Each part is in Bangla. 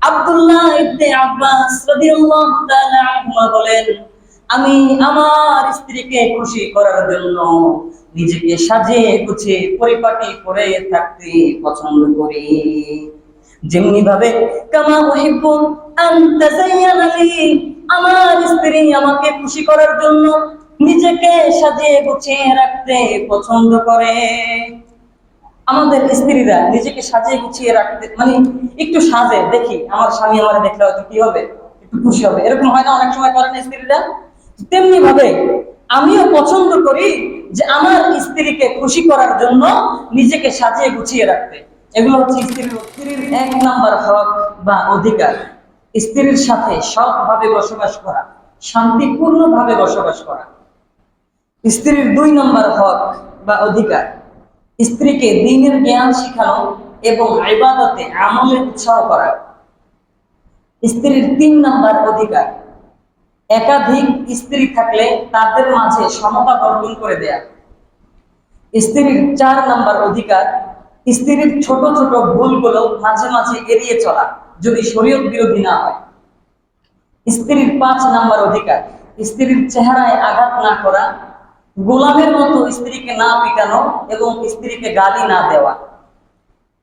আব্দুল্লাহ ইবনে আব্বাস রাদিয়াল্লাহু তাআলা আনহুমা বলেন, আমি আমার স্ত্রীকে খুশি করার জন্য নিজেকে সাজিয়ে গুছিয়ে পরিপাটি করে থাকতে পছন্দ করি। যেমনি ভাবে কামা উহিব্বু আন তাযায়্যানা লি, আমার স্ত্রী আমাকে খুশি করার জন্য নিজেকে সাজিয়ে গুছিয়ে রাখতে পছন্দ করে। আমাদের স্ত্রীরা নিজেকে সাজিয়ে গুছিয়ে রাখতে মানে একটু সাজে, দেখি আমার স্বামী আমার দেখলে হয়তো কি হবে, একটু খুশি হবে, এরকম হয় না? অনেক সময় করে না স্ত্রীরা? তেমনি ভাবে আমিও পছন্দ করি যে আমার স্ত্রীকে খুশি করার জন্য নিজেকে সাজিয়ে গুছিয়ে রাখতে। এগুলো হচ্ছে স্ত্রীর এক নাম্বার হক বা অধিকার। স্ত্রীর সাথে সৎভাবে বসবাস করা, শান্তিপূর্ণভাবে বসবাস করা। স্ত্রীর দুই নম্বর হক বা অধিকার, স্ত্রীকে দ্বীনের জ্ঞান শিখানো এবং ইবাদতে আমলে উৎসাহ করা। স্ত্রীর তিন নম্বর অধিকার, একাধিক স্ত্রী থাকলে তাদের মাঝে সমতা বর্জন করে দেয়া। স্ত্রীর চার নম্বর অধিকার, স্ত্রীর ছোট ছোট ভুলগুলো মাঝে মাঝে এড়িয়ে চলা, যদি শরীয়ত বিরোধী না হয়। স্ত্রীর পাঁচ নম্বর অধিকার, স্ত্রীর চেহারায় আঘাত না করা, গোলামের মতো স্ত্রীকে না পিটানো এবং স্ত্রীকে গালি না দেওয়া।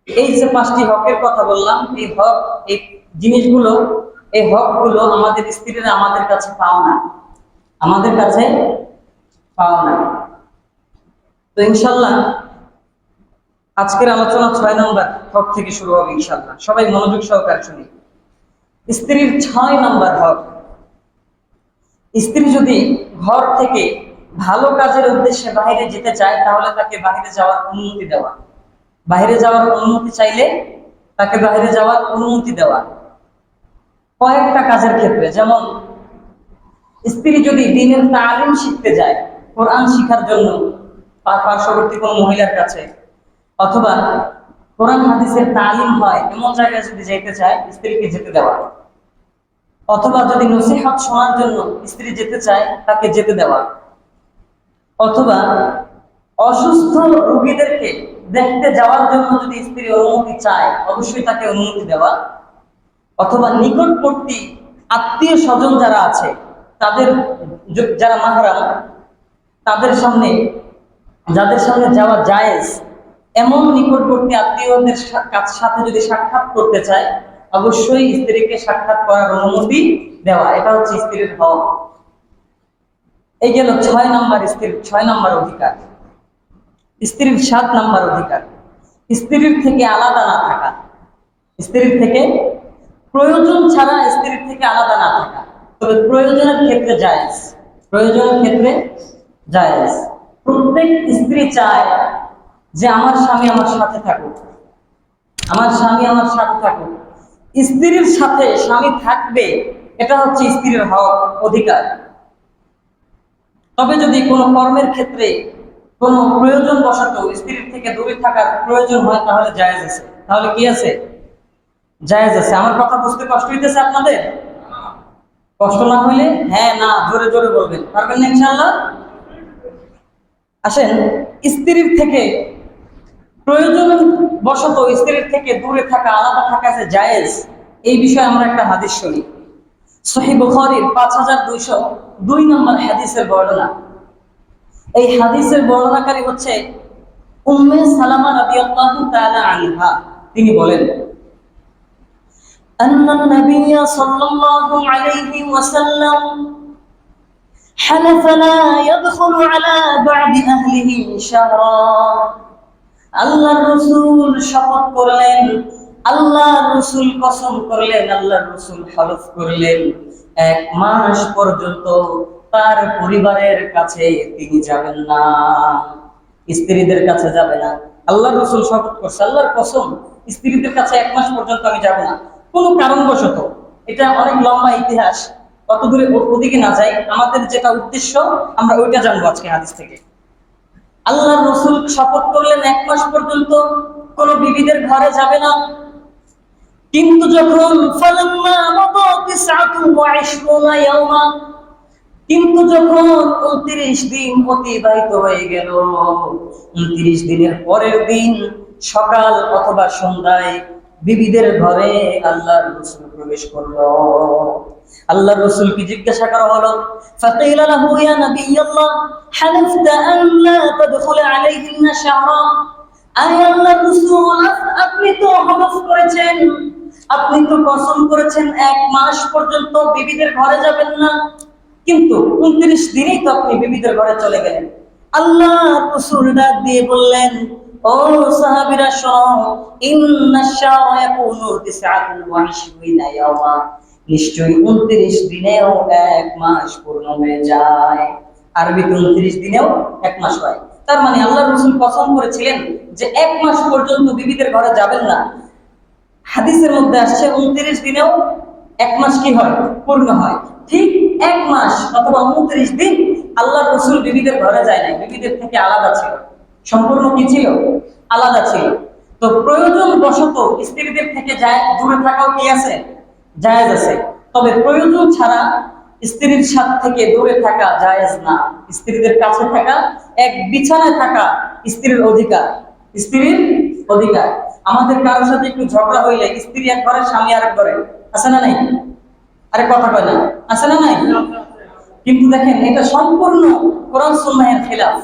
এই যে পাঁচটি হকের কথা বললাম, এই হক, এই জিনিসগুলো, এই হকগুলো আমাদের স্ত্রীরা আমাদের কাছে পাও না, আমাদের কাছে পাও না। তো ইনশাল্লাহ আজকের আলোচনা 6 নম্বর হক থেকে শুরু হবে ইনশাল্লাহ। সবাই মনোযোগ সহকারে শুনি। স্ত্রীর 6 নম্বর হক, স্ত্রী যদি ঘর থেকে ভালো কাজের উদ্দেশ্যে বাইরে যেতে চায় তাহলে তাকে বাইরে যাওয়ার অনুমতি দেওয়া। বাইরে যাওয়ার অনুমতি চাইলে তাকে বাইরে যাওয়ার অনুমতি দেওয়া কয়েকটা কাজের ক্ষেত্রে। যেমন স্ত্রী যদি দ্বীনের তালিম শিখতে যায়, কোরআন শিখার জন্য পার্শ্ববর্তী কোনো মহিলার কাছে, অথবা কোরআন হাদিসের তালিম হয় এমন জায়গায় যদি যেতে চায়, স্ত্রীকে যেতে দেওয়া। অথবা যদি নসিহত শোনার জন্য স্ত্রী যেতে চায়, তাকে যেতে দেওয়া। অথবা অসুস্থ রোগীদেরকে দেখতে যাওয়ার জন্য যদি স্ত্রী অনুমতি চায়, অবশ্যই তাকে অনুমতি দেওয়া। অথবা নিকটবর্তী আত্মীয় স্বজন যারা আছে, তাদের যারা মাহরাম, তাদের সামনে, যাদের সামনে যাওয়া জায়েজ, এমন নিকটবর্তী আত্মীয়দের সাথে যদি সাক্ষাৎ করতে চায়, অবশ্যই স্ত্রীকে সাক্ষাৎ করার অনুমতি দেওয়া। এটা হচ্ছে স্ত্রীর হক। এই গেল 6 নম্বর স্ত্রীর 6 নম্বর অধিকার। স্ত্রীর 7 নম্বর অধিকার, স্ত্রীর থেকে আলাদা না থাকা। স্ত্রীর থেকে প্রয়োজন ছাড়া স্ত্রীর থেকে আলাদা না থাকা, তবে প্রয়োজনের ক্ষেত্রে জায়েজ। প্রয়োজনের ক্ষেত্রে জায়েজ। প্রত্যেক স্ত্রী চায় যে আমার স্বামী আমার সাথে থাকুক, আমার স্বামী আমার সাথে থাকুক। স্ত্রীর সাথে স্বামী থাকবে, এটা হচ্ছে স্ত্রীর হক, অধিকার। তবে যদি কোনো কর্মের ক্ষেত্রে কোনো প্রয়োজন বশত স্ত্রীর থেকে দূরে থাকার প্রয়োজন হয়, তাহলে জায়েজ আছে। তাহলে কি আছে? জায়েজ আছে। আমার কথা বুঝতে কষ্ট হইতেছে আপনাদের? কষ্ট না হইলে হ্যাঁ না জোরে জোরে বলবেন, পারবেন না ইনশাআল্লাহ? আসেন, স্ত্রীর থেকে প্রয়োজন বশত স্ত্রীর থেকে দূরে থাকা, আলাদা থাকা যে জায়েজ, এই বিষয়ে আমরা একটা হাদিস শুনি। সহিহ বুখারীর 5202 নম্বর হাদিসের বর্ণনা। এই হাদিসের বর্ণনাকারী হচ্ছে উম্মে সালামা রাদিয়াল্লাহু তাআলা আনহা। তিনি বলেন, আন্নান নবী সাল্লাল্লাহু আলাইহি ওয়াসাল্লাম হালাফা লা ইয়াদখুলু আলা বা'দি আহলিহি শাহরা। আল্লাহর রাসূল শপথ করলেন, আল্লাহর রাসূল কসম করলেন, আল্লাহর রাসূল হলফ করলেন, 1 মাস পর্যন্ত তার পরিবারের কাছে তিনি যাবেন না, স্ত্রীদের কাছে যাবে না। আল্লাহর রাসূল শপথ করছে, আল্লাহর কসম, স্ত্রীদের কাছে 1 মাস পর্যন্ত আমি যাব না, কোনো কারণবশত। এটা অনেক লম্বা ইতিহাস, কত দূরে ওদিকে না যাই, আমাদের যেটা উদ্দেশ্য আমরা ওইটা জানবো আজকে হাদিস থেকে। আল্লাহর রাসূল শপথ করলেন 1 মাস পর্যন্ত কোন বিবিদের ঘরে যাবে না। কিন্তু যখন ফালাম্মা মাদা 29 ইয়াওমা, কিন্তু যখন 29 দিন অতিবাহিত হয়ে গেল, 29 দিনের পরের দিন সকাল অথবা সন্ধ্যায় বিবিদের ঘরে আল্লাহর রাসূল প্রবেশ করলো। আল্লাহর রাসূলকে জিজ্ঞাসা করা হলো, ফাকিলা লাহু ইয়া নবিয়াল্লাহ হালাফতা আন লা তাদখুল আলাইহিন্না শাহরা, আয় আল্লাহর রাসূল, আপনি তো হলফ করেছেন, আপনি তো কসম করেছেন এক মাস পর্যন্ত বিবিদের ঘরে যাবেন না, কিন্তু 29 দিনেই তো আপনি বিবিদের ঘরে চলে গেলেন। আল্লাহর রাসূল ডাক দিয়ে বললেন, ও সাহাবীরা শোনো, ইন্নাশ শাহরা ইয়াকুনু 29 ইয়াওমা, নিশ্চয়ই 29 দিনেও এক মাস পূর্ণ হয়ে যায়। আরবিতে 29 দিনেও এক মাস হয়। তার মানে আল্লাহর রাসূল কসম করেছিলেন যে এক মাস পর্যন্ত বিবিদের ঘরে যাবেন না। হাদিসের মধ্যে আসছে 29 দিনেও এক মাস কি হয়? পূর্ণ হয়। ঠিক এক মাস অথবা 29 দিন আল্লাহর রাসূল বিবিদের ঘরে যায় নাই, বিবিদের থেকে আলাদা ছিল। সম্পূর্ণ কি ছিল? আলাদা ছিল। তো প্রয়োজন বশত স্ত্রীদের থেকে যায় দূরে থাকাও কি আছে? জায়েজ আছে। তবে প্রয়োজন ছাড়া স্ত্রীর সাথে থেকে দূরে থাকা জায়েজ না। স্ত্রীদের কাছে থাকা, এক বিছানায় থাকা স্ত্রীর অধিকার, স্ত্রীর অধিকার। আমাদের কারোর সাথে একটু ঝগড়া হইলে স্ত্রী এক ঘরে, স্বামী আরেক ঘরে, আছে না নাই? আরে কথা কয় না, আছে না নাই? কিন্তু দেখেন এটা সম্পূর্ণ কোরআন সুন্নাহের খিলাফ,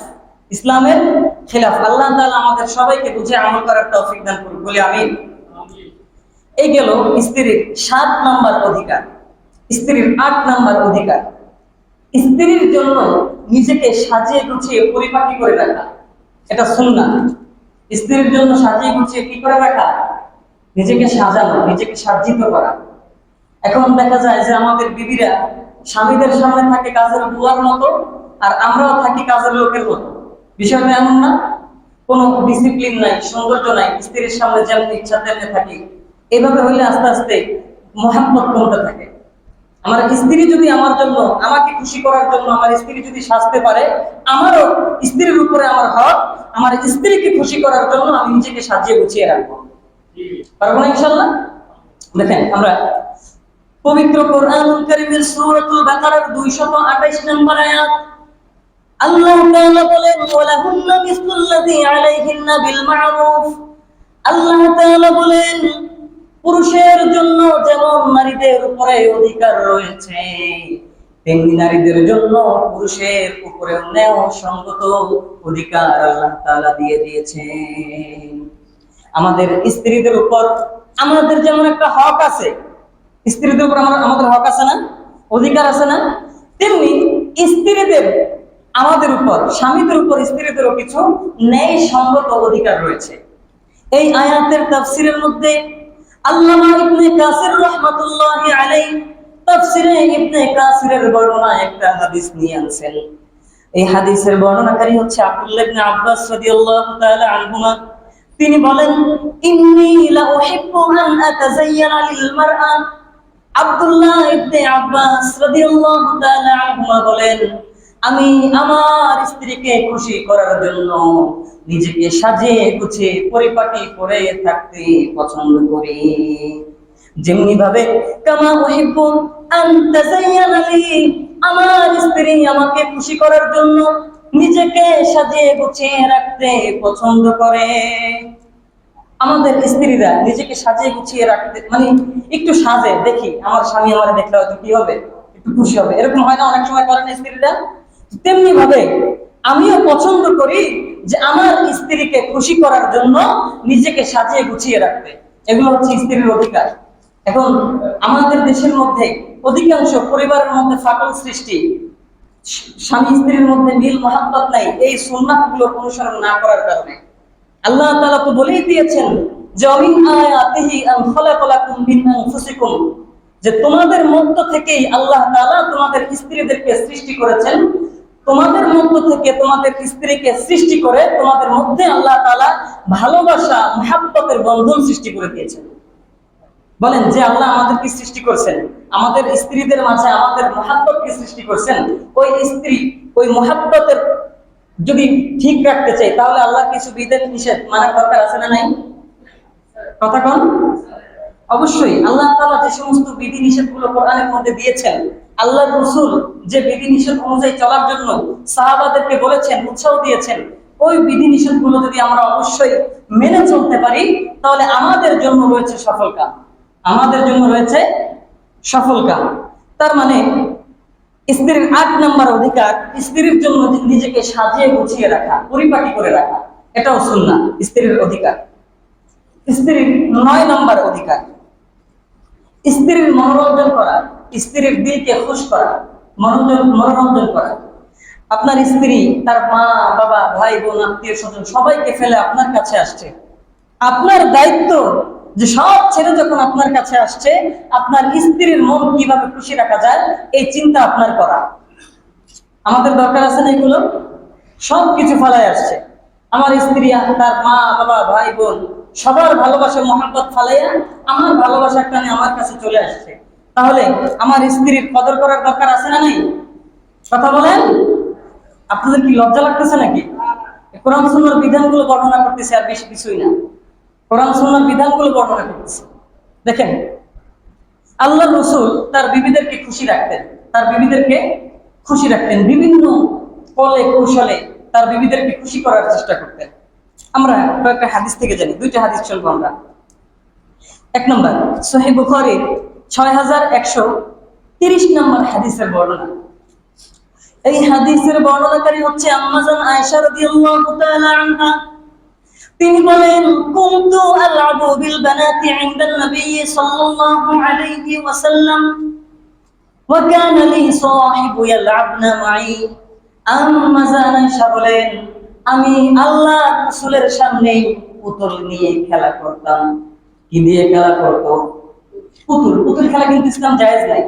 ইসলামের খিলাফ। আল্লাহ তাআলা আমাদের সবাইকে বুঝে আমল করার তৌফিক দান করুন, বলি আমিন। এই গেল স্ত্রীর 7 নাম্বার অধিকার। স্ত্রীর 8 নাম্বার অধিকার, স্ত্রীর জন্য নিজেকে সাজিয়ে গুছিয়ে পরিপাটি করে রাখা। এটা সুন্নাহ। স্ত্রীর জন্য সাজিয়ে গুছিয়ে কি করে রাখা? নিজেকে সাজানো, নিজেকে সাজ্জিত করা। এখন দেখা যায় যে আমাদের বিবিরা স্বামীদের সামনে থাকে কাজের বুয়ার মতো, আর আমরাও থাকি কাজের লোকের মতো। বিষয়টা এমন না, কোনো ডিসিপ্লিন নাই, সৌন্দর্য নাই, স্ত্রীর সামনে যেমন ইচ্ছা তেমনি থাকি। এভাবে হইলে আস্তে আস্তে মহাব্বত কমতে থাকে। আমার স্ত্রী যদি আমার জন্য, আমাকে খুশি করার জন্য আমার স্ত্রী যদি সাজতে পারে, আমারও স্ত্রীর উপরে আমার হক, আমার স্ত্রীকে খুশি করার জন্য আমি নিজেকে সাজিয়ে গুছিয়ে রাখবো। পারবো না ইনশাআল্লাহ? দেখেন আমরা পবিত্র কোরআনুল কারীমের সূরাতুল বাকারার 228 নম্বর আয়াত, আল্লাহ তাআলা বলেন, ওয়ালাহুন্না মিসলুল্লাযী আলাইহিন্না বিল মা'রুফ। আল্লাহ তাআলা বলেন, পুরুষের জন্য যেমন নারীদের উপরে অধিকার রয়েছে, তেমনি নারীদের জন্য পুরুষের উপরে ন্যায়সঙ্গত অধিকার আল্লাহ তাআলা দিয়ে দিয়েছেন। আমাদের স্ত্রীদের উপর আমাদের যেমন একটা হক আছে, স্ত্রীদের উপর আমাদের হক আছে না, অধিকার আছে না, তেমনি স্ত্রীদের আমাদের উপর, স্বামীদের উপর স্ত্রীদেরও কিছু ন্যায়সঙ্গত অধিকার রয়েছে। এই আয়াতের তাফসীরের মধ্যে আল্লামা ইবনে কাসির রাহমাতুল্লাহি আলাইহি তাফসীরে ইবনে কাসিরের বর্ণনায় একটা হাদিস নিয়ে আনছেন। এই হাদিসের বর্ণনাকারী হচ্ছে আব্দুল্লাহ ইবনে আব্বাস রাদিয়াল্লাহু তাআলা আনহুমা। তিনি বলেন, ইন্নী লা উহিব্বু আন আতাযায়্যানা লিল মারআ। আব্দুল্লাহ ইবনে আব্বাস রাদিয়াল্লাহু তাআলা আনহুমা বলেন, আমি আমার স্ত্রীকে খুশি করার জন্য নিজেকে সাজিয়ে গুছিয়ে পরিপাটি করে থাকতে পছন্দ করি। যেমনি ভাবে কামা উহিব্বু আন তাযায়্যানা লি, আমার স্ত্রী আমাকে খুশি করার জন্য নিজেকে সাজিয়ে গুছিয়ে রাখতে পছন্দ করে। আমাদের স্ত্রীরা নিজেকে সাজিয়ে গুছিয়ে রাখতে, মানে একটু সাজে, দেখি আমার স্বামী আমার দেখলে হয়তো কি হবে, একটু খুশি হবে, এরকম হয় না? অনেক সময় করে না স্ত্রীরা? তেমনি ভাবে আমিও পছন্দ করি যে আমার স্ত্রীকে খুশি করার জন্য নিজেকে সাজিয়ে গুছিয়ে রাখতে। এগুলো হচ্ছে স্ত্রীর অধিকার। এখন আমাদের দেশের মধ্যে অধিকাংশ পরিবারের মধ্যে ফাটল সৃষ্টি, স্বামী স্ত্রীর মধ্যে মিল মহাব্বত নাই, এই সুন্নাহগুলো অনুসরণ না করার কারণে। আল্লাহ তাআলা তো বলেই দিয়েছেন যে মিন আয়াতিহি আন খালাকা লাকুম মিন আনফুসিকুম, যে তোমাদের মধ্য থেকেই আল্লাহ তাআলা তোমাদের স্ত্রীদেরকে সৃষ্টি করেছেন। তোমাদের মধ্য থেকে তোমাদের স্ত্রীকে সৃষ্টি করে তোমাদের মধ্যে আল্লাহ তাআলা ভালোবাসা, মহাব্বতের বন্ধন সৃষ্টি করে দিয়েছেন। বলেন যে আল্লাহ আমাদেরকে সৃষ্টি করছেন, আমাদের স্ত্রীদের মাঝে আমাদের মহাব্বতকে সৃষ্টি করছেন। ওই স্ত্রী, ওই মহাব্বতের যদি ঠিক রাখতে চাই, তাহলে আল্লাহর কিছু বিধান নিষেধ মানার দরকার আছে না নাই? কথা কোন? অবশ্যই। আল্লাহ তাআলা যে সমস্ত বিধি নিষেধগুলো কোরআনের মধ্যে দিয়েছেন, আল্লাহর রাসূল যে বিধি নিষেধ অনুযায়ী চলার জন্য সাহাবাদেরকে বলেছেন, উৎসাহ দিয়েছেন, ওই বিধিনিষেধগুলো যদি আমরা অবশ্যই মেনে চলতে পারি, তাহলে আমাদের জন্য রয়েছে সফল কাম, আমাদের জন্য রয়েছে সফল কাম। তার মানে স্ত্রীর ৮ নম্বর অধিকার, স্ত্রীর জন্য নিজেকে সাজিয়ে গুছিয়ে রাখা, পরিপাটি করে রাখা, এটাও সুন্নাহ, স্ত্রীর অধিকার। স্ত্রীর ৯ নম্বর অধিকার, স্ত্রীর মনোরঞ্জন করা, স্ত্রীর দিলকে খুশ করা, মনোরঞ্জন করা। আপনার স্ত্রী তার মা বাবা ভাই বোন আত্মীয় স্বজন সবাইকে ফেলে আপনার কাছে আসছে, আপনার দায়িত্ব যে সব ছেড়ে যখন আপনার কাছে আসছে, আপনার স্ত্রীর মন কিভাবে খুশি রাখা যায় এই চিন্তা আপনার করা। আমাদের দরকার আছে না এগুলো? সবকিছু ফালায় আসছে, আমার স্ত্রী তার মা বাবা ভাই বোন সবার ভালোবাসা মহাব্বত ফালাইয়া আমার ভালোবাসার টানে আমার কাছে চলে আসছে। তাহলে আমার স্ত্রীর কদর করার দরকার আছে না নেই? কথা বলেন। আপনাদের কি লজ্জা লাগতেছে নাকি? কোরআন সুন্নাহর বিধানগুলো বর্ণনা করতেছে, আর বেশি কিছুই না। কোরআন সুন্নাহর বিধানগুলো বর্ণনা করতেছে। দেখেন, আল্লাহ রাসূল তার বিবিদেরকে খুশি রাখতেন, তার বিবিদেরকে খুশি রাখতেন, বিভিন্ন কলে কৌশলে তার বিবিদেরকে খুশি করার চেষ্টা করতেন। আমরা কয়েকটা হাদিস থেকে জানি, 2টা হাদিস শুনবো আমরা। 1 নম্বর সহিহ বুখারীর 6130 নম্বর হাদিসের বর্ণনা। এই হাদিসের বর্ণনাকারী হচ্ছে আম্মা জান আয়েশা রাদিয়াল্লাহু তাআলা আনহা। তিনি বলেন, কুনতু আলআবু বিল বানাতি ইনদান নবী সাল্লাল্লাহু আলাইহি ওয়াসাল্লাম ওয়া কানা লি সাহিবু ইয়ালআবনা মাই। আম্মা জান আয়েশা বলেন, আমি আল্লাহর রাসূলের সামনে পুতুল নিয়ে খেলা করতাম। কি দিয়ে খেলা করত? পুতুল। পুতুল খেলা কিন্তু ইসলাম জায়েজ নাই,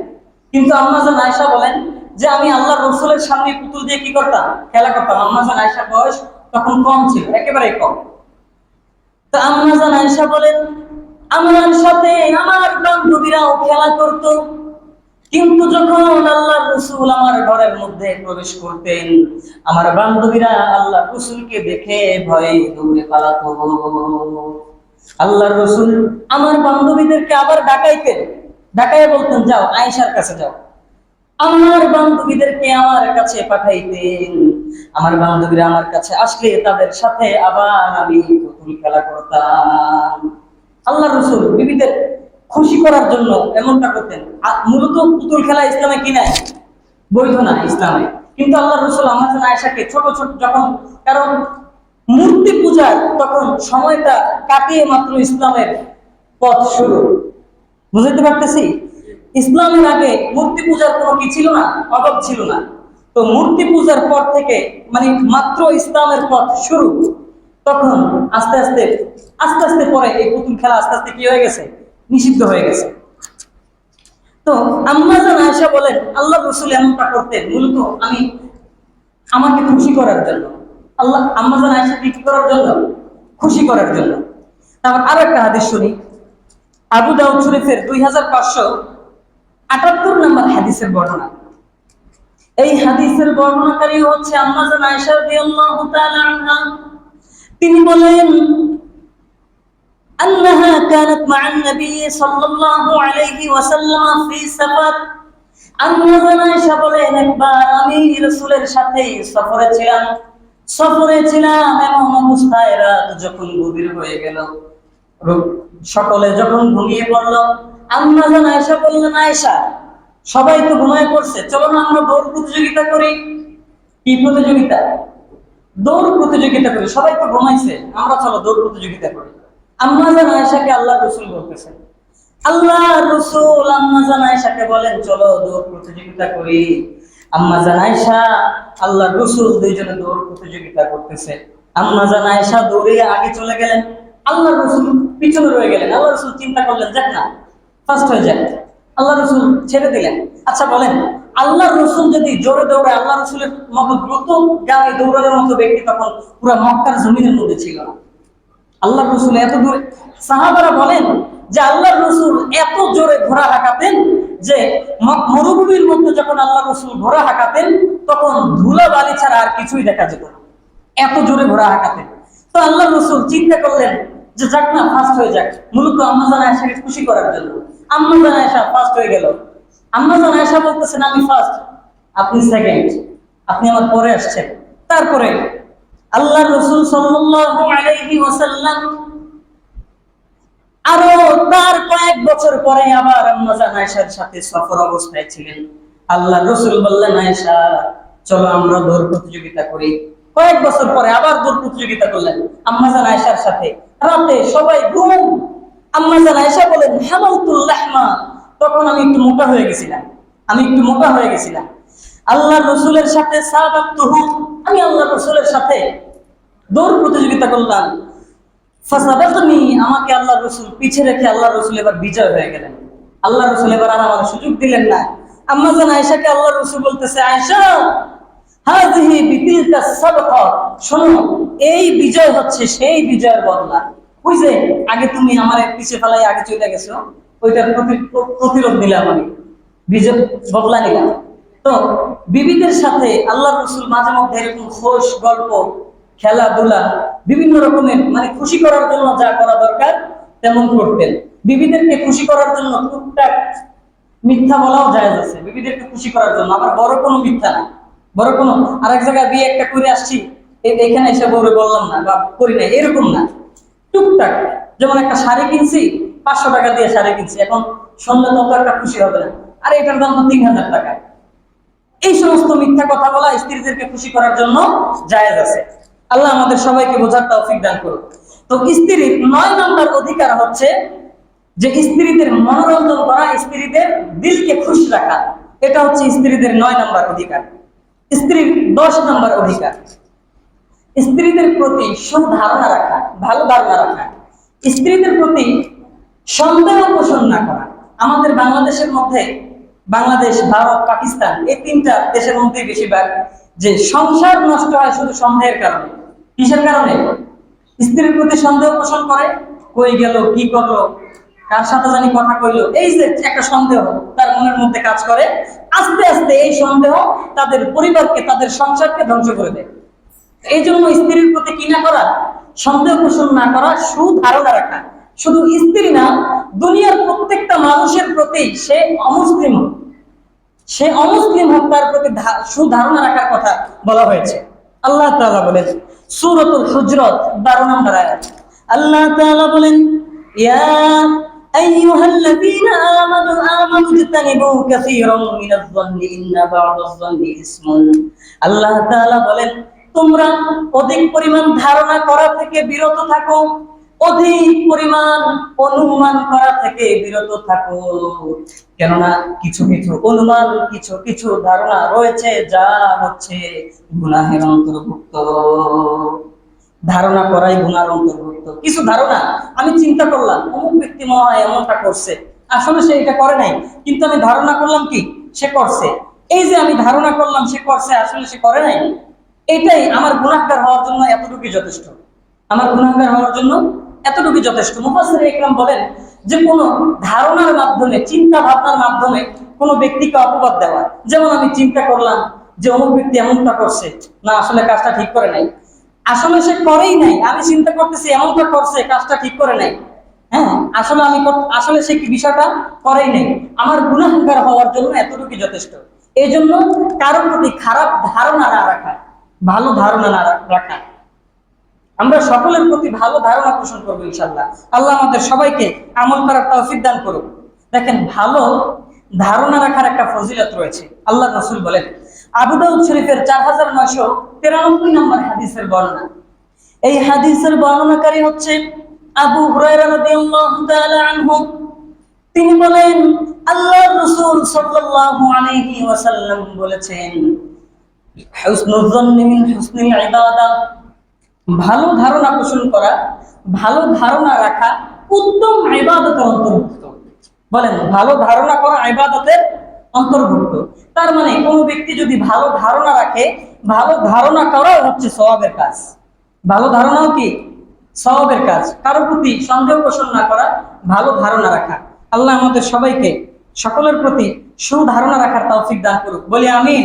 কিন্তু আম্মা জান আয়েশা বলেন যে আমি আল্লাহর রাসূলের সামনে পুতুল দিয়ে কি করতাম? খেলা করতাম। আম্মা জান আয়েশার বয়স তখন কম ছিল, একেবারে কম। তো আম্মা জান আয়েশা বলেন, আমার সাথে আমার বান্ধবীরাও খেলা করত, কিন্তু যখন আল্লাহর রাসূল আমার ঘরের মধ্যে প্রবেশ করতেন, আমার বান্ধবীরা আল্লাহর রাসূলকে দেখে ভয়ে দৌড়ে পালাতো। আল্লাহর রাসূল আমার বান্ধবীদেরকে আবার ডাকাইতেন, ডাকাইয়া বলতেন, যাও আয়েশার কাছে যাও। আমার বান্ধবীদেরকে আমার কাছে পাঠাইতেন, আমার বান্ধবীরা আমার কাছে আসলে তাদের সাথে আবার আমি পুতুল খেলা করতাম। আল্লাহর রাসূল বিবিদের খুশি করার জন্য এমনটা করতেন। মূলত পুতুল খেলা ইসলামে কি নাই? বৈধ না ইসলামে। কিন্তু আল্লাহর রাসূল আম্মা জান আয়েশাকে ছোট ছোট যখন, কারণ মূর্তি পূজার তখন সময়টা কাটিয়ে মাত্র ইসলামের পথ শুরু, বুঝতে পারতেছি? ইসলামের আগে মূর্তি পূজার কোনো কি ছিল না, অভাব ছিল না। তো মূর্তি পূজার পর থেকে মানে মাত্র ইসলামের পথ শুরু, তখন আস্তে আস্তে আস্তে আস্তে পরে এই পুতুল খেলা আস্তে আস্তে কি হয়ে গেছে? নিষিদ্ধ হয়ে গেছে। তো আম্মা জান আয়েশা বলেন, আল্লাহর রাসূল এমনটা করতেন মূলত আমাকে খুশি করার জন্য। আম্মা জান আয়েশাকে কি করার জন্য? খুশি করার জন্য। তারপর আরো একটা হাদিস শুনি, আবু দাউদ শরীফের 2578 নম্বর হাদিসের বর্ণনা। এই হাদিসের বর্ণনাকারী হচ্ছে আম্মা জান আয়েশা রাদিয়াল্লাহু তাআলা আনহা। তিনি বলেন, أنها كانت مع النبي صلى الله عليه وسلم في سفر। আম্মা জান আয়েশা বলেন, একবার আমি রাসূলের সাথে সফরে ছিলাম, এমন অবস্থায় রাত যখন গভীর হয়ে গেল, সকলে যখন ঘুমিয়ে পড়লো, আম্মা জান আয়েশা বললেন, আয়েশা সবাই তো ঘুমিয়ে পড়ছে, চলো না আমরা দৌড় প্রতিযোগিতা করি। কি প্রতিযোগিতা? দৌড় প্রতিযোগিতা করি, সবাই তো ঘুমাইছে, আমরা চলো দৌড় প্রতিযোগিতা করি। আম্মা জান আয়েশাকে আল্লাহর রাসূল বলতেছেন। আল্লাহর রাসূল আম্মা জান আয়েশাকে বলেন, চলো দৌড় প্রতিযোগিতা করি। আম্মা জান আয়েশা আল্লাহর রাসূল দুইজনে দৌড় প্রতিযোগিতা করতেছে। আম্মা জান আয়েশা দৌড়ে আগে চলে গেলেন, আল্লাহর রাসূল পিছনে রয়ে গেলেন। আল্লাহর রাসূল চিন্তা করলেন, যাক না ফার্স্ট হয়ে যায়, আল্লাহর রাসূল ছেড়ে দিলেন। আচ্ছা বলেন, আল্লাহর রাসূল যদি জোরে দৌড়ে, আল্লাহর রাসূলের মতো দ্রুতগামী দৌড়ানোর মতো ব্যক্তি তখন পুরো মক্কার জমিনের মধ্যে ছিল না। আল্লাহর রাসূল এত দূরে, সাহাবারা বলেন যে আল্লাহর রাসূল এত জোরে ঘোড়া হাঁকাতেন যে মরুভূমির মধ্যে যখন আল্লাহর রাসূল ঘোড়া হাঁকাতেন তখন ধুলা বালি ছাড়া আর কিছুই দেখা যেত না, এত জোরে ঘোড়া হাঁকাতেন। তো আল্লাহর রাসূল চিন্তা করলেন যে যাক না ফার্স্ট হয়ে যাক, মূলত আম্মা জান আয়েশাকে খুশি করার জন্য। আম্মা জান আয়েশা ফার্স্ট হয়ে গেল। আম্মা জান আয়েশা বলতেছেন, আমি ফার্স্ট, আপনি সেকেন্ড, আপনি আমার পরে আসছেন। তারপরে আল্লাহ রাসূল সাল্লাল্লাহু আলাইহি ওয়াসাল্লাম আরো তার কয়েক বছর পরে আবার আম্মা জান আয়েশার সাথে সফর অবস্থায় ছিলেন। আল্লাহ রাসূল বললেন, আয়েশা চলো আমরা দৌড় প্রতিযোগিতা করি। কয়েক বছর পরে আবার দৌড় প্রতিযোগিতা করলেন আম্মা জান আয়েশার সাথে। রাতে সবাই ঘুম। আম্মা জান আয়েশা বলেন, হামালতুল লাহমা, তখন আমি একটু মোটা হয়ে গেছিলাম। আল্লাহ রাসূলের সাথে সাবাতুহু, আমি আল্লাহ রাসূলের সাথে দৌড় প্রতিযোগিতা করলাম। ফাসাবাতনি, আমাকে আল্লাহ রাসূল পিছে রেখে আল্লাহ রাসূল এবার বিজয় হয়ে গেলেন। আল্লাহ রাসূল এবার আর আমার সুযোগ দিলেন না। আম্মা জান আয়েশাকে আল্লাহ রাসূল বলতেছে, আয়েশা হাযিহি বিতিলকা সাবকা, শোনো এই বিজয় হচ্ছে সেই বিজয়ের বদলা। ওই যে আগে তুমি আমার পিছে ফেলাই আগে চলে গেছো, ওইটার প্রতিরোধ দিলাম, আমি বিজয় বদলা নিলাম। তো বিবিদের সাথে আল্লাহ রাসূল মাঝে মধ্যে এরকম খোশ গল্প, খেলাধুলা, বিভিন্ন রকমের মানে খুশি করার জন্য যা করা দরকার তেমন করতেন। বিবিদেরকে খুশি করার জন্য টুকটাক মিথ্যা বলাও জায়েজ আছে, বিবিদেরকে খুশি করার জন্য। আবার বড় কোনো মিথ্যা না, বড় কোনো আরেক জায়গায় বিয়ে একটা করে আসছি এখানে এসে বউরে বললাম না বা করি না, এরকম না। টুকটাক, যেমন একটা শাড়ি কিনছি, 500 টাকা দিয়ে শাড়ি কিনছি, এখন সন্ধ্যা তত একটা খুশি হবে না, আর এটার দাম তো 3000 টাকা। এই সমস্ত মিথ্যা কথা বলা স্ত্রীদেরকে খুশি করার জন্য জায়েজ আছে। আল্লাহ আমাদের সবাইকে বোঝার তৌফিক দান করুন। তো স্ত্রীর 9 নম্বর অধিকার হচ্ছে যে স্ত্রীদের মনোরঞ্জন করা, স্ত্রীদের দিলকে খুশি রাখা। এটা হচ্ছে স্ত্রীদের 9 নম্বর অধিকার। স্ত্রীর 10 নম্বর অধিকার, স্ত্রীদের প্রতি সুধারণা রাখা, ভালো ধারণা রাখা, স্ত্রীদের প্রতি সন্দেহ পোষণ না করা। আমাদের বাংলাদেশের মধ্যে, বাংলাদেশ, ভারত, পাকিস্তান, এই 3টা দেশের মধ্যে বেশিরভাগ যে সংসার নষ্ট হয় শুধু সন্দেহের কারণে। কিসের কারণে? স্ত্রীর প্রতি সন্দেহ পোষণ করে, কই গেল, কি করলো, কার সাথে জানি কথা কইলো, এই যে একটা সন্দেহ তার মনের মধ্যে কাজ করে। আস্তে আস্তে এই সন্দেহ তাদের পরিবারকে, তাদের সংসারকে ধ্বংস করে দেয়। এই জন্য স্ত্রীর প্রতি কি না করা, সন্দেহ পোষণ না করা, সুধারণা রাখা। শুধু স্ত্রী না, দুনিয়ার প্রত্যেকটা মানুষের প্রতি, সে অমুসলিম হোক, তার প্রতি সুধারণা রাখার কথা বলা হয়েছে। আল্লাহ তাআলা বলেন সূরাতুল হুজরাত 12 নম্বর আয়াত, আল্লাহ তাআলা বলেন, ইয়া আইয়ুহাল্লাযীনা আমানু ইজতানিবু কাসীরাম মিনাজ-যন্নি ইন্না বা'দাজ-যন্নি ইসমুন। আল্লাহ তাআলা বলেন, তোমরা অধিক পরিমাণ ধারণা করা থেকে বিরত থাকো, অধিক পরিমাণ অনুমান করা থেকে বিরত থাকো। কেননা কিছু কিছু অনুমান, কিছু কিছু ধারণা রয়েছে যা হচ্ছে গুনাহের অন্তর্ভুক্ত। ধারণা করাই গুনার অন্তর্ভুক্ত। কিছু ধারণা আমি চিন্তা করলাম অমুক ব্যক্তি মনে হয় এমনটা করছে, আসলে সে এটা করে নাই, কিন্তু আমি ধারণা করলাম কি সে করছে। এই যে আমি ধারণা করলাম সে করছে, আসলে সে করে নাই, এটাই আমার গুনাহগার হওয়ার জন্য এতটুকুই যথেষ্ট। আমার গুনাহগার হওয়ার জন্য এতটুকুই যথেষ্ট। মুফাসসির ইকরাম বলেন যে কোনো ধারণার মাধ্যমে, চিন্তা ভাবনার মাধ্যমে কোনো ব্যক্তিকে অপবাদ দেওয়া, যেমন আমি চিন্তা করলাম যে অমুক ব্যক্তি এমনটা করছে, না আসলে কাজটা ঠিক করে নাই, আসলে সে করেই নাই, আমি চিন্তা করতেছি এমনটা করছে, কাজটা ঠিক করে নাই, হ্যাঁ আসলে সে কি বিষয়টা করেই নাই, আমার গুনাহগার হওয়ার জন্য এতটুকুই যথেষ্ট। এই জন্য কারোর প্রতি খারাপ ধারণা না রাখা, ভালো ধারণা না রাখা। আমরা সকলের প্রতি ভালো ধারণা পোষণ করবো ইনশাআল্লাহ। আল্লাহ আমাদের সবাইকে আমল করার তৌফিক দান করুন। দেখেন, ভালো ধারণা রাখার একটা ফজিলত রয়েছে। আল্লাহ রাসূল বলেন, আবু দাউদ শরীফের 4993 নম্বর হাদিসের বর্ণনা। এই হাদিসের বর্ণনাকারী হচ্ছে আবু হুরায়রা রাদিয়াল্লাহু তাআলা আনহু। তিনি বলেন, আল্লাহর রাসূল সাল্লাল্লাহু আলাইহি ওয়াসাল্লাম বলেছেন, হুসনুল যন্নি মিন হুসনিল ইবাদা, ভালো ধারণা পোষণ করা, ভালো ধারণা রাখা উত্তম ইবাদতের অন্তর্ভুক্ত। বলেন, ভালো ধারণা করা ইবাদতের অন্তর্ভুক্ত। তার মানে কোনো ব্যক্তি যদি ভালো ধারণা রাখে, ভালো ধারণা করাও হচ্ছে সওয়াবের কাজ। ভালো ধারণাও কি সওয়াবের কাজ। কারোর প্রতি সন্দেহ পোষণ না করা, ভালো ধারণা রাখা। আল্লাহ আমাদের সবাইকে, সকলের প্রতি সুধারণা রাখার তৌফিক দান করুক, বলি আমিন।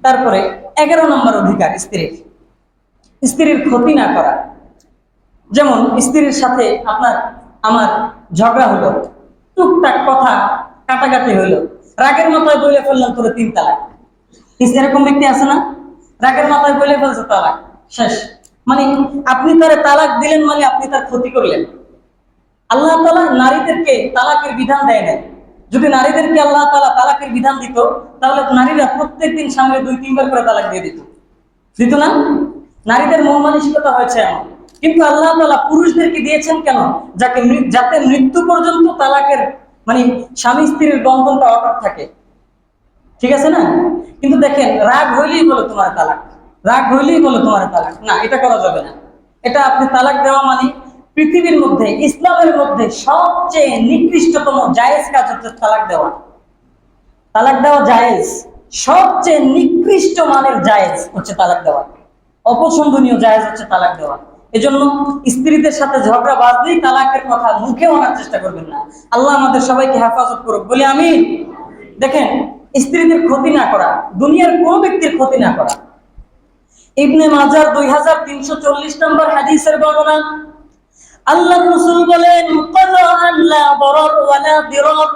তারপরে 11 নম্বর অধিকার স্ত্রীর ক্ষতি না করা। যেমন স্ত্রীর সাথে আমার ঝগড়া হলো, টুকটাক কথা কাটাকাটি হইলো, রাগের মাথায় বলে ফেললাম তোরে 3 তালাক। এরকম ব্যক্তি আছে না, রাগের মাথায় বলে ফেলছে তালাক, শেষ। মানে আপনি তারে তালাক দিলেন মানে আপনি তার ক্ষতি করলেন। আল্লাহ তাআলা নারীদেরকে তালাকের বিধান দেয় না। যদি নারীদেরকে আল্লাহ তাআলা তালাকের বিধান দিত, তাহলে নারীরা প্রত্যেকদিন স্বামীকে 2-3 বার করে তালাক দিয়ে দিত, দিত না? নারীদের মন মানসিকতা হয়েছে এমন। কিন্তু আল্লাহ তাআলা পুরুষদেরকে দিয়েছেন কেন? যাতে মৃত্যু পর্যন্ত তালাকের মানে স্বামী স্ত্রীর বন্ধনটা অটুট থাকে। ঠিক আছে না? কিন্তু দেখেন, রাগ হইলেই বলো তোমার তালাক, রাগ হইলেই বলো তোমার তালাক, না, এটা করা যাবে না। এটা আপনি তালাক দেওয়া মানে পৃথিবীর মধ্যে, ইসলামের মধ্যে সবচেয়ে নিকৃষ্টতম জায়েজ কাজ হচ্ছে তালাক দেওয়া। তালাক দেওয়া জায়েজ, সবচেয়ে নিকৃষ্ট মানের জায়েজ হচ্ছে তালাক দেওয়া। অপছন্দনীয় জায়েজ হচ্ছে তালাক দেওয়া। এজন্য স্ত্রীদের সাথে ঝগড়া বাঁধলেই তালাকের কথা মুখে আনার চেষ্টা করবেন না। আল্লাহ আমাদের সবাইকে হেফাজত করুক, বলি আমিন। দেখেন, স্ত্রীদের ক্ষতি না করা, দুনিয়ার কোন ব্যক্তির ক্ষতি না করা। ইবনে মাজার 2340 নম্বর হাদিসের বর্ণনা, আল্লাহর রাসূল বলেন, কাযা লা দারার ওয়ালা দিরার,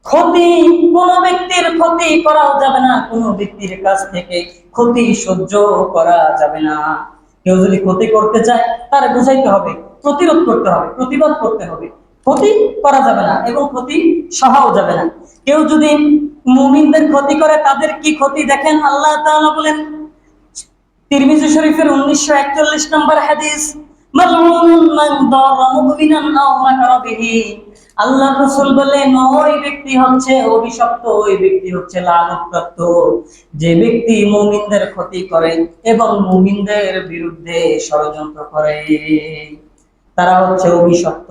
ক্ষতি, কোন ব্যক্তির ক্ষতি করাও যাবে না, কোন ব্যক্তির কাছ থেকে ক্ষতি সহ্য করা যাবে না। কেউ যদি ক্ষতি করতে চায়, তার বুঝাইতে হবে, প্রতিরোধ করতে হবে, প্রতিবাদ করতে হবে। ক্ষতি করা যাবে না এবং ক্ষতি সহাও যাবে না। কেউ যদি মুমিনদের ক্ষতি করে, তাদের কি ক্ষতি দেখেন, আল্লাহ তাআলা বলেন, তিরমিজি শরীফের 1941 নম্বর হাদিস, মালউনুন মান দারা মুমিনান আও মাকারা বিহি, আল্লাহর রাসূল বলেন, ওই ব্যক্তি হচ্ছে অভিশপ্ত, ওই ব্যক্তি হচ্ছে লানতপ্রাপ্ত যে ব্যক্তি মুমিনদের ক্ষতি করে এবং মুমিনদের বিরুদ্ধে ষড়যন্ত্র করে, তারা হচ্ছে অভিশপ্ত।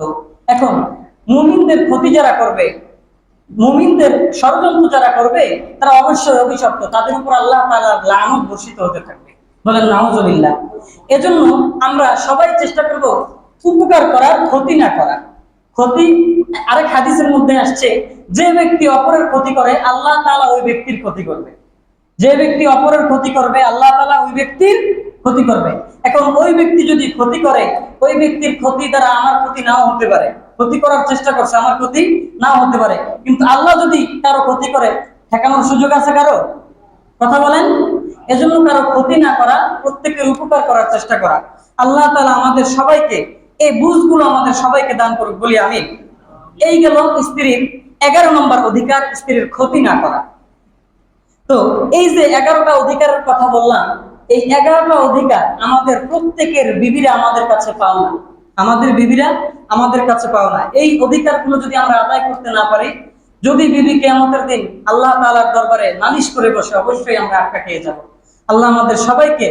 এখন মুমিনদের ক্ষতি যারা করবে, মুমিনদের ষড়যন্ত্র যারা করবে, তারা অবশ্যই অভিশপ্ত, তাদের উপর আল্লাহ তাআলার লানত বর্ষিত হতে থাকবে, বলেন নাউজুবিল্লাহ। এজন্য আমরা সবাই চেষ্টা করব উপকার করার, ক্ষতি না করা। ক্ষতি, আরেক হাদিসের মধ্যে আসছে, যে ব্যক্তি অপরের ক্ষতি করে আল্লাহ তাআলা ওই ব্যক্তির ক্ষতি করবে। যে ব্যক্তি অপরের ক্ষতি করবে আল্লাহ তাআলা ওই ব্যক্তির ক্ষতি করবে। এখন ওই ব্যক্তি যদি ক্ষতি করে, ওই ব্যক্তির ক্ষতি দ্বারা আমার ক্ষতি নাও হতে পারে, ক্ষতি করার চেষ্টা করছে, আমার ক্ষতি নাও হতে পারে, কিন্তু আল্লাহ যদি কারো ক্ষতি করে, ঠেকানোর সুযোগ আছে কারো? কথা বলেন। এজন্য কারো ক্ষতি না করা, প্রত্যেকের উপকার করার চেষ্টা করা। আল্লাহ তাআলা আমাদের সবাইকে এই বুঝগুলো আমাদের সবাইকে দান করুক, বলি আমিন। এই গেল স্ত্রীর 11 নম্বর অধিকার, স্ত্রীর ক্ষতি না করা। তো এই যে 11টা অধিকারের কথা বললাম, এই 11টা অধিকার আমাদের প্রত্যেকের বিবিরা আমাদের কাছে পাও না, আমাদের বিবিরা আমাদের কাছে পাও না। এই অধিকারগুলো যদি আমরা আদায় করতে না পারি, যদি বিবি কিয়ামতের দিন আল্লাহ তাআলার দরবারে নালিশ করে বসে, অবশ্যই আমরা আটকা খেয়ে যাব। আল্লাহ আমাদের সবাইকে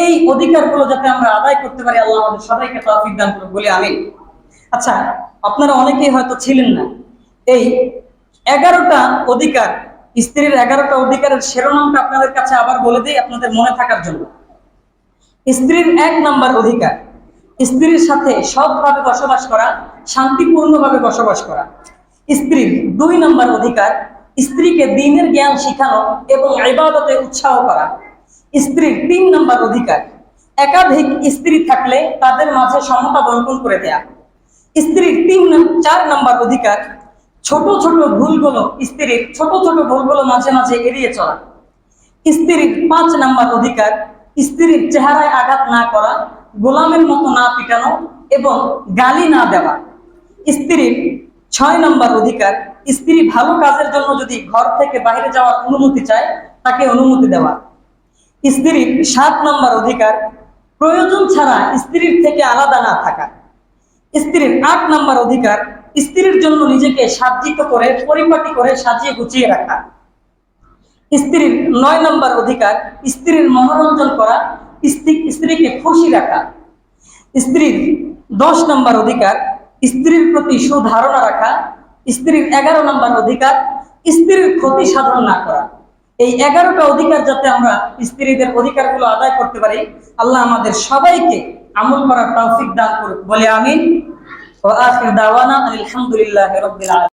এই অধিকারগুলো যাতে আমরা আদায় করতে পারি, আল্লাহ আমাদের সবাইকে তৌফিক দান করুক, বলি আমিন। আচ্ছা, আপনারা অনেকেই হয়তো ছিলেন না, এই 11টা অধিকার, স্ত্রীর 11টা অধিকারের শিরোনামটা আপনাদের কাছে আবার বলে দিই আপনাদের মনে থাকার জন্য। স্ত্রীর 1 নম্বর অধিকার, স্ত্রীর সাথে সৎভাবে বসবাস করা, শান্তিপূর্ণভাবে বসবাস করা। স্ত্রীর 2 নম্বর অধিকার, স্ত্রীকে দ্বীনের জ্ঞান শেখানো এবং ইবাদতে উৎসাহ করা। স্ত্রীর 3 নম্বর অধিকার, একাধিক স্ত্রী থাকলে তাদের মাঝে সমতা বন্টন করে দেয়া। স্ত্রীর 4 নম্বর অধিকার, ছোট ছোট ভুলগুলো, স্ত্রীর ছোট ছোট ভুলগুলো মাঝে মাঝে এড়িয়ে চলা। স্ত্রীর 5 নম্বর অধিকার, স্ত্রীর চেহারায় আঘাত না করা, গোলামের মতো না পিটানো এবং গালি না দেওয়া। স্ত্রীর 6 নম্বর অধিকার, স্ত্রী ভালো কাজের জন্য যদি ঘর থেকে বাইরে যাওয়ার অনুমতি চায়, তাকে অনুমতি দেওয়া। স্ত্রীর 7 নম্বর অধিকার, প্রয়োজন ছাড়া স্ত্রীর থেকে আলাদা না থাকা। স্ত্রীর 8 নম্বর অধিকার, স্ত্রীর জন্য নিজেকে সজ্জিত করে, পরিপাটি করে সাজিয়ে গুছিয়ে রাখা। স্ত্রীর 9 নম্বর অধিকার, স্ত্রীর মনোরঞ্জন করা, স্ত্রীকে খুশি রাখা। স্ত্রীর 10 নম্বর অধিকার, স্ত্রীর প্রতি সুধারণা রাখা। স্ত্রীর 11 নম্বর অধিকার, স্ত্রীর ক্ষতি সাধন না করা। এই 11টা অধিকার যাতে আমরা স্ত্রীদের অধিকারগুলো আদায় করতে পারি, আল্লাহ আমাদের সবাইকে আমল করার তৌফিক দান করুক, বলে আমিন। ওয়া আখির দাওয়ানা আলহামদুলিল্লাহি রাব্বিল আলামিন।